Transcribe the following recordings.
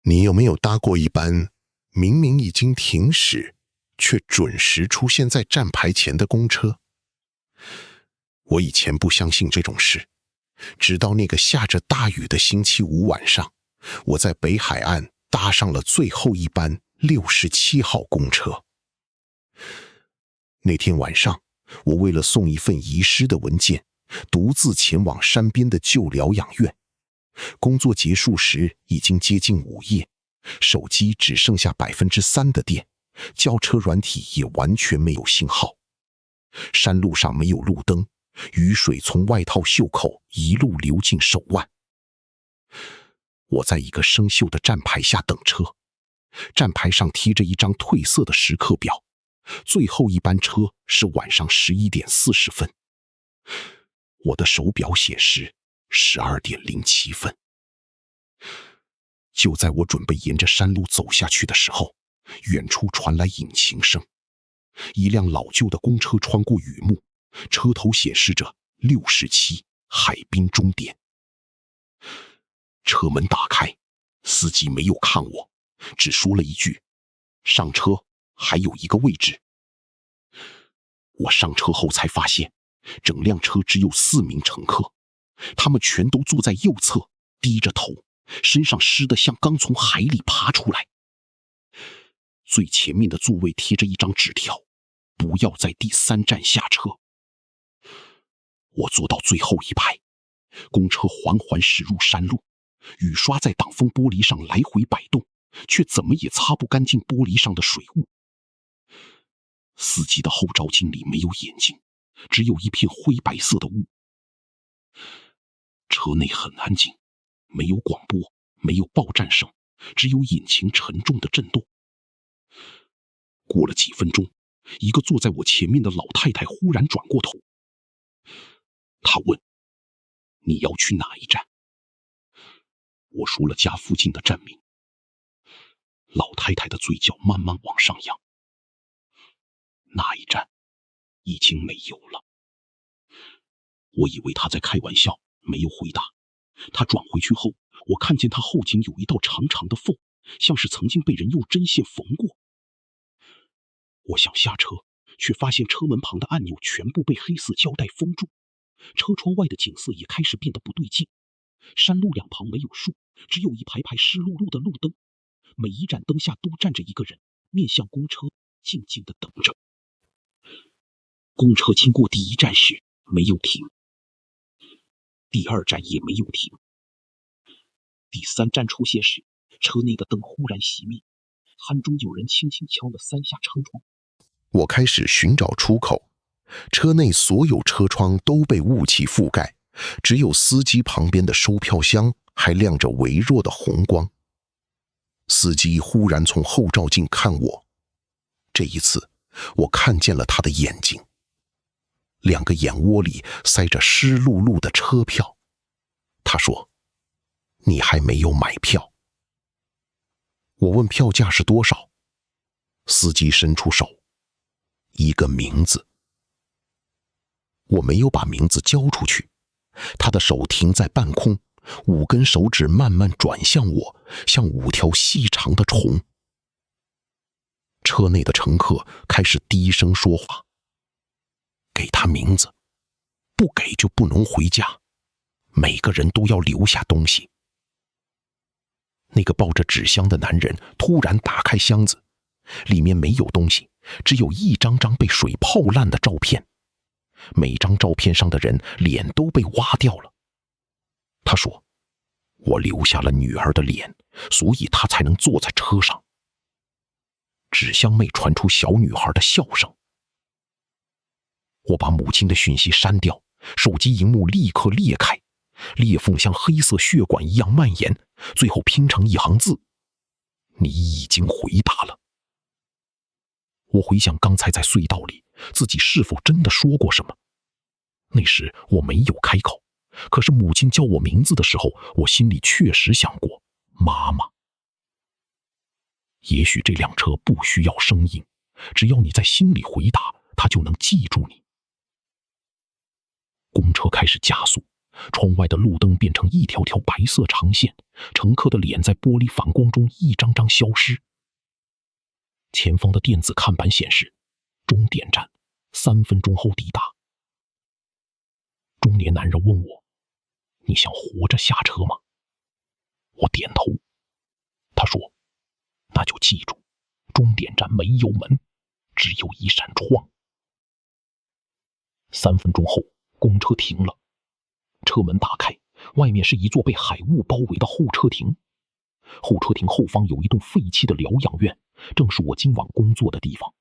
你有没有搭过一班明明已经停驶，却准时出现在站牌前的公车？我以前不相信这种事，直到那个下着大雨的星期五晚上，我在北海岸搭上了最后一班67号公车。那天晚上，我为了送一份遗失的文件，独自前往山边的旧疗养院。工作结束时已经接近午夜，手机只剩下3%的电，叫车软体也完全没有信号。山路上没有路灯，雨水从外套袖口一路流进手腕。我在一个生锈的站牌下等车，站牌上贴着一张褪色的时刻表，最后一班车是晚上11点40分。我的手表显示12点07分。就在我准备沿着山路走下去的时候，远处传来引擎声。一辆老旧的公车穿过雨幕，车头显示着67海滨终点。车门打开，司机没有看我，只说了一句：“上车，还有一个位置。”我上车后才发现，整辆车只有4名乘客，他们全都坐在右侧，低着头，身上湿得像刚从海里爬出来。最前面的座位贴着一张纸条：“不要在第3站下车。”我坐到最后一排，公车缓缓驶入山路，雨刷在挡风玻璃上来回摆动，却怎么也擦不干净玻璃上的水雾。司机的后照镜里没有眼睛，只有一片灰白色的雾。车内很安静，没有广播，没有报站声，只有引擎沉重的震动。过了几分钟，一个坐在我前面的老太太忽然转过头，她问：“你要去哪一站？”我说了家附近的站名。老太太的嘴角慢慢往上扬。那一站已经没有了。我以为她在开玩笑，没有回答。她转回去后，我看见她后颈有一道长长的缝，像是曾经被人用针线缝过。我想下车，却发现车门旁的按钮全部被黑色胶带封住，车窗外的景色也开始变得不对劲。山路两旁没有树，只有一排排湿漉漉的路灯，每一盏灯下都站着一个人，面向公车，静静地等着。公车经过第1站时没有停，第2站也没有停。第3站出现时，车内的灯忽然熄灭，鼾中有人轻轻敲了3下车窗。我开始寻找出口，车内所有车窗都被雾气覆盖，只有司机旁边的收票箱还亮着微弱的红光。司机忽然从后照镜看我，这一次我看见了他的眼睛，2个眼窝里塞着湿漉漉的车票。他说：“你还没有买票。”我问票价是多少，司机伸出手，一个名字。我没有把名字交出去，他的手停在半空，5根手指慢慢转向我，像5条细长的虫。车内的乘客开始低声说话：“给他名字，不给就不能回家，每个人都要留下东西。”那个抱着纸箱的男人突然打开箱子，里面没有东西，只有一张张被水泡烂的照片，每张照片上的人脸都被挖掉了。他说：“我留下了女儿的脸，所以她才能坐在车上。”纸箱内传出小女孩的笑声。我把母亲的讯息删掉，手机荧幕立刻裂开，裂缝像黑色血管一样蔓延，最后拼成一行字：“你已经回答了。”我回想刚才在隧道里，自己是否真的说过什么。那时我没有开口，可是母亲叫我名字的时候，我心里确实想过妈妈。也许这辆车不需要声音，只要你在心里回答，它就能记住你。公车开始加速，窗外的路灯变成一条条白色长线，乘客的脸在玻璃反光中一张张消失。前方的电子看板显示，终点站3分钟后抵达。中年男人问我：“你想活着下车吗？”我点头。他说：“那就记住，终点站没有门，只有一扇窗。”3分钟后，公车停了，车门打开，外面是一座被海雾包围的候车亭。候车亭后方有一栋废弃的疗养院，正是我今晚工作的地方。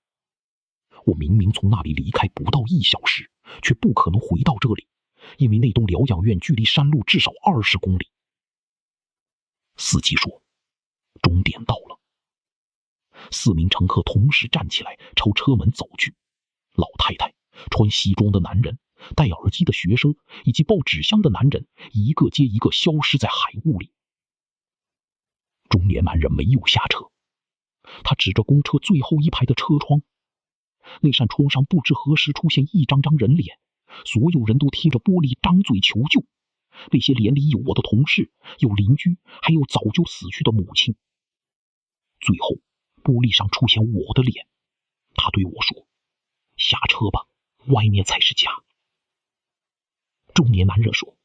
我明明从那里离开不到1小时，却不可能回到这里，因为那栋疗养院距离山路至少20公里。司机说：“终点到了。”4名乘客同时站起来朝车门走去，老太太、穿西装的男人、戴耳机的学生以及抱纸箱的男人一个接一个消失在海雾里。中年男人没有下车，他指着公车最后一排的车窗，那扇窗上不知何时出现一张张人脸，所有人都贴着玻璃张嘴求救。那些脸里有我的同事，有邻居，还有早就死去的母亲。最后玻璃上出现我的脸，他对我说：“下车吧，外面才是家。”中年男人说：“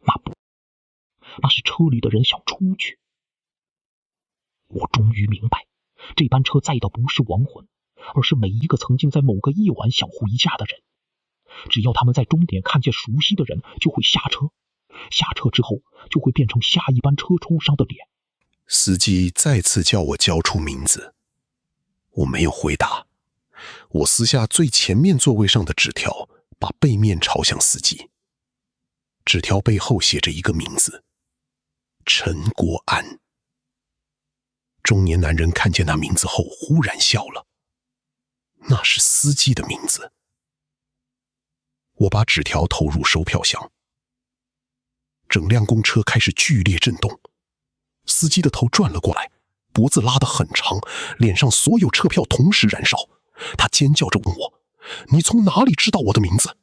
那是车里的人想出去。”我终于明白，这班车载的不是亡魂，而是每一个曾经在某个夜晚想回家的人。只要他们在终点看见熟悉的人，就会下车，下车之后就会变成下一班车窗上的脸。司机再次叫我交出名字，我没有回答。我撕下最前面座位上的纸条，把背面朝向司机。纸条背后写着一个名字：陈国安。中年男人看见那名字后忽然笑了，那是司机的名字。我把纸条投入收票箱，整辆公车开始剧烈震动。司机的头转了过来，脖子拉得很长，脸上所有车票同时燃烧。他尖叫着问我：“你从哪里知道我的名字？”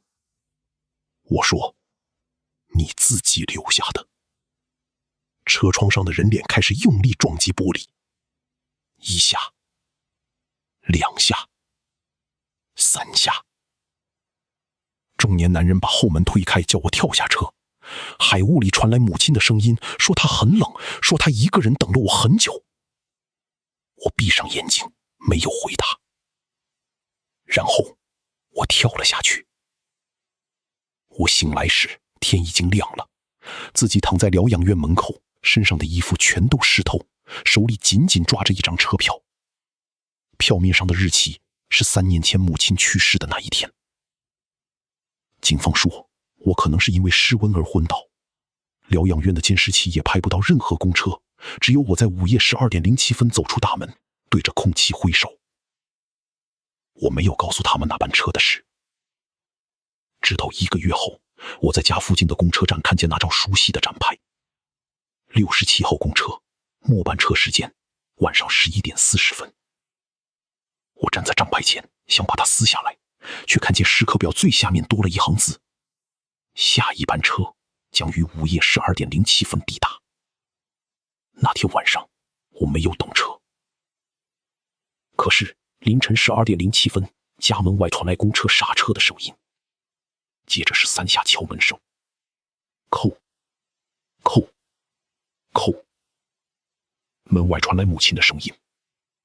我说：“你自己留下的。”车窗上的人脸开始用力撞击玻璃，1下，2下，3下。中年男人把后门推开，叫我跳下车。海雾里传来母亲的声音，说她很冷，说她一个人等了我很久。我闭上眼睛，没有回答。然后我跳了下去。我醒来时，天已经亮了，自己躺在疗养院门口，身上的衣服全都湿透，手里紧紧抓着一张车票。票面上的日期是3年前母亲去世的那一天。警方说，我可能是因为失温而昏倒。疗养院的监视器也拍不到任何公车，只有我在午夜12点07分走出大门，对着空气挥手。我没有告诉他们那班车的事。直到1个月后，我在家附近的公车站看见那张熟悉的站牌，67号公车，末班车时间晚上11点40分。我站在站牌前，想把它撕下来，却看见时刻表最下面多了一行字：下一班车将于午夜12点07分抵达。那天晚上我没有等车。可是凌晨12点07分，家门外传来公车刹车的声音，接着是3下敲门声，叩叩叩。门外传来母亲的声音：“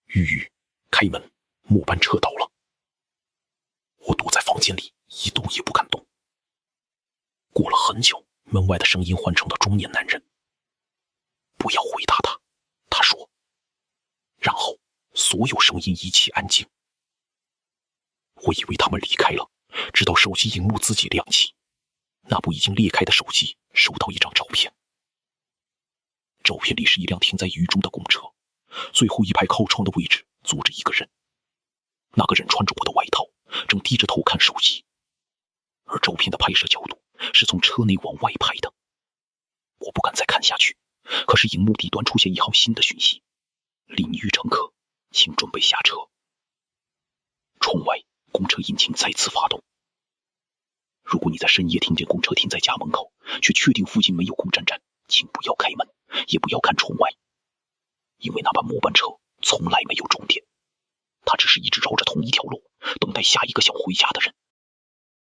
玉玉，开门，末班车到了。”我躲在房间里一动也不敢动。过了很久，门外的声音换成了中年男人：“不要回答他。”他说。然后所有声音一切安静。我以为他们离开了，直到手机荧幕自己亮起，那部已经裂开的手机收到一张照片。照片里是一辆停在雨中的公车，最后一排靠窗的位置坐着一个人，那个人穿着我的外套，正低着头看手机，而照片的拍摄角度是从车内往外拍的。我不敢再看下去，可是荧幕底端出现一行新的讯息：淋浴乘客，请准备下车。窗外公车引擎再次发动。如果你在深夜听见公车停在家门口，却确定附近没有公交站，请不要开门，也不要看窗外，因为那班末班车从来没有终点，它只是一直绕着同一条路，等待下一个想回家的人。